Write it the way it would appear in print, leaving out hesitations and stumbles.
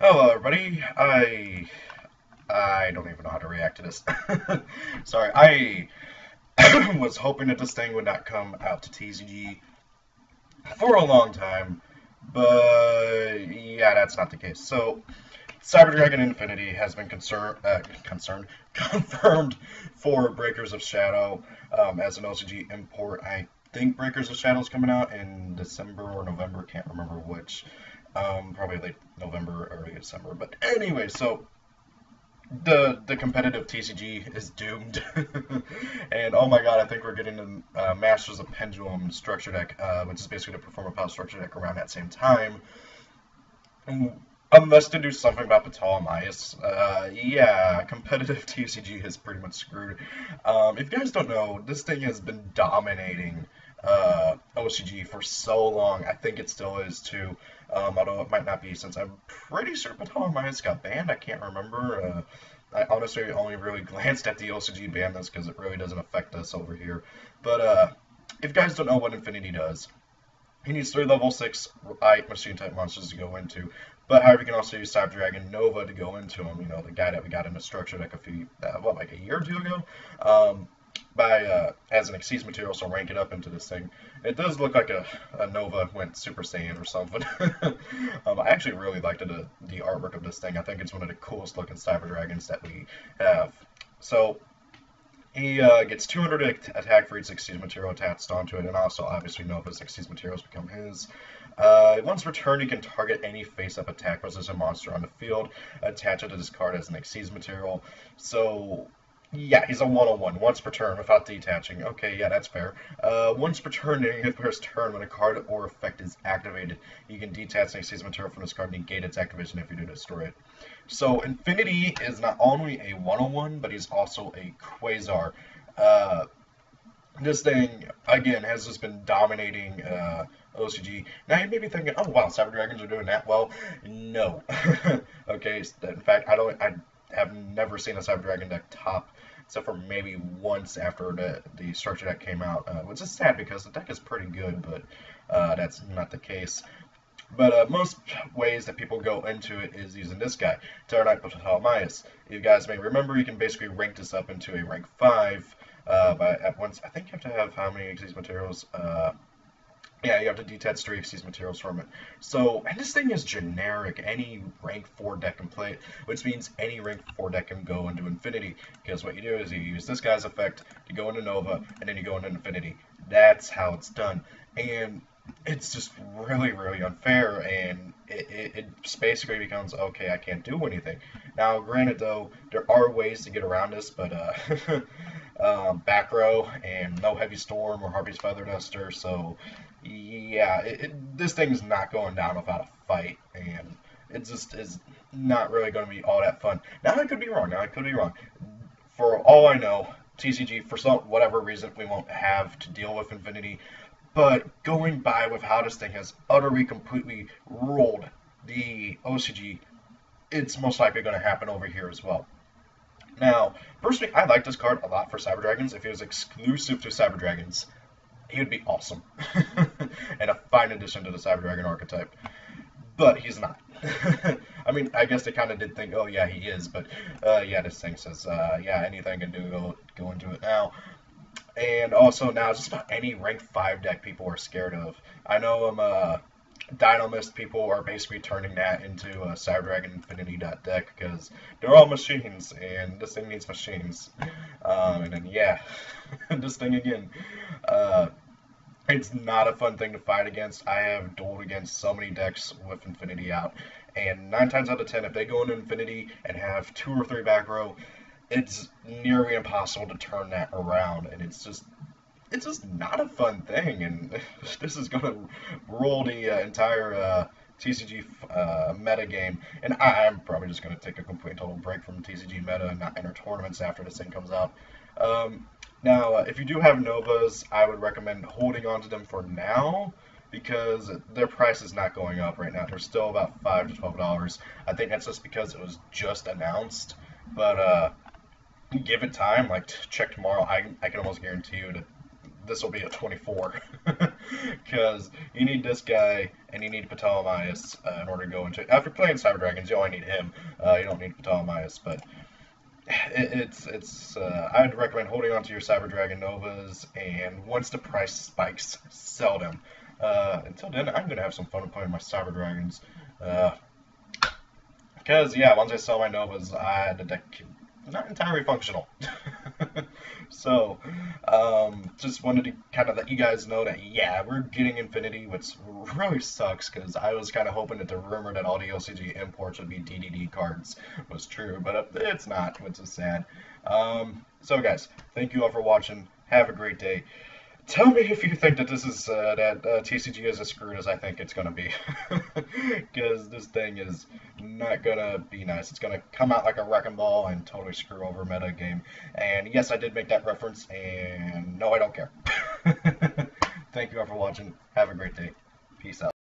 Hello, everybody. I don't even know how to react to this. Sorry, I was hoping that this thing would not come out to TCG for a long time, but yeah, that's not the case. So, Cyber Dragon Infinity has been confirmed for Breakers of Shadow as an OCG import. I think Breakers of Shadow is coming out in December or November. Can't remember which. Probably late November, early December. But anyway, so the competitive TCG is doomed, and oh my god, I think we're getting the Masters of Pendulum structure deck, which is basically the Performer Pal structure deck around that same time. Unless to do something about Ptolemaeus, yeah, competitive TCG is pretty much screwed. If you guys don't know, this thing has been dominating OCG for so long. I think it still is too, although it might not be since I'm pretty sure Ptolemaeus got banned. I can't remember. I honestly only really glanced at the OCG ban list because it really doesn't affect us over here. But if you guys don't know what Infinity does, he needs 3 level 6 machine type monsters to go into. But however, you can also use Cyber Dragon Nova to go into him. You know, the guy that we got in the structure deck like a year or two ago, by as an Xyz material. So rank it up into this thing. It does look like a Nova went Super Saiyan or something. I actually really liked the artwork of this thing. I think it's one of the coolest looking Cyber Dragons that we have. So he gets 200 attack for each Xyz material attached onto it, and also obviously Nova's Xyz materials become his. Once returned, he can target any face-up attack resistant monster on the field, attach it to this card as an Xyz material. So, yeah, he's a 101 once per turn without detaching. Okay, yeah, that's fair. Once per turn during the first turn, when a card or effect is activated, you can detach an Xyz material from this card and negate its activation if you do destroy it. So Infinity is not only a 101, but he's also a Quasar. Uh, this thing, again, has just been dominating OCG. Now you may be thinking, oh wow, Cyber Dragons are doing that. Well, no. Okay, in fact, I have never seen a Cyber Dragon deck top, except for maybe once after the structure deck came out, which is sad because the deck is pretty good, but that's not the case. But most ways that people go into it is using this guy, Terranite Ptolemaeus. You guys may remember you can basically rank this up into a rank 5 by at once. I think you have to have how many of these materials? Yeah, you have to detach 3 of these materials from it. So, and this thing is generic. Any rank 4 deck can play it, which means any rank 4 deck can go into Infinity. Because what you do is you use this guy's effect to go into Nova, and then you go into Infinity. That's how it's done. And it's just really, really unfair, and it basically becomes, okay, I can't do anything. Now, granted, though, there are ways to get around this, but back row and no heavy storm or Harpy's feather duster, so yeah, this thing's not going down without a fight, and it just is not really going to be all that fun. Now, I could be wrong. For all I know, TCG, for some whatever reason, we won't have to deal with Infinity. But going by with how this thing has utterly, completely ruled the OCG, it's most likely going to happen over here as well. Now, personally, I like this card a lot for Cyber Dragons. If it was exclusive to Cyber Dragons, he would be awesome. And a fine addition to the Cyber Dragon archetype. But he's not. I mean, I guess they kind of did think, oh yeah, he is, but yeah, this thing says, yeah, anything can do, go into it now. And also now, just about any rank 5 deck people are scared of. I know Dynamist people are basically turning that into a Cyber Dragon Infinity deck because they're all machines, and this thing needs machines. And then, yeah, this thing again. Uh, it's not a fun thing to fight against. I have dueled against so many decks with Infinity out, and 9 times out of 10, if they go into Infinity and have 2 or 3 back row, it's nearly impossible to turn that around, and it's just not a fun thing, and this is going to rule the entire TCG meta game. And I'm probably just going to take a complete total break from TCG meta and not enter tournaments after this thing comes out. Now, if you do have Novas, I would recommend holding on to them for now because their price is not going up right now. They're still about $5 to $12. I think that's just because it was just announced, but give it time. Like check tomorrow, I can almost guarantee you that this will be a 24. Because you need this guy, and you need Ptolemaeus in order to go into... After playing Cyber Dragons, you only need him. You don't need Ptolemaeus, but... I'd recommend holding on to your Cyber Dragon Novas, and once the price spikes, sell them. Until then, I'm gonna have some fun playing my Cyber Dragons. Because, yeah, once I sell my Novas, the deck not entirely functional. So, just wanted to kind of let you guys know that, yeah, we're getting Infinity, which really sucks, because I was kind of hoping that the rumor that all the OCG imports would be DDD cards was true, but it's not, which is sad. So, guys, thank you all for watching. Have a great day. Tell me if you think that this is TCG is as screwed as I think it's gonna be, because this thing is not gonna be nice. It's gonna come out like a wrecking ball and totally screw over meta game. And yes, I did make that reference, and no, I don't care. Thank you all for watching. Have a great day. Peace out.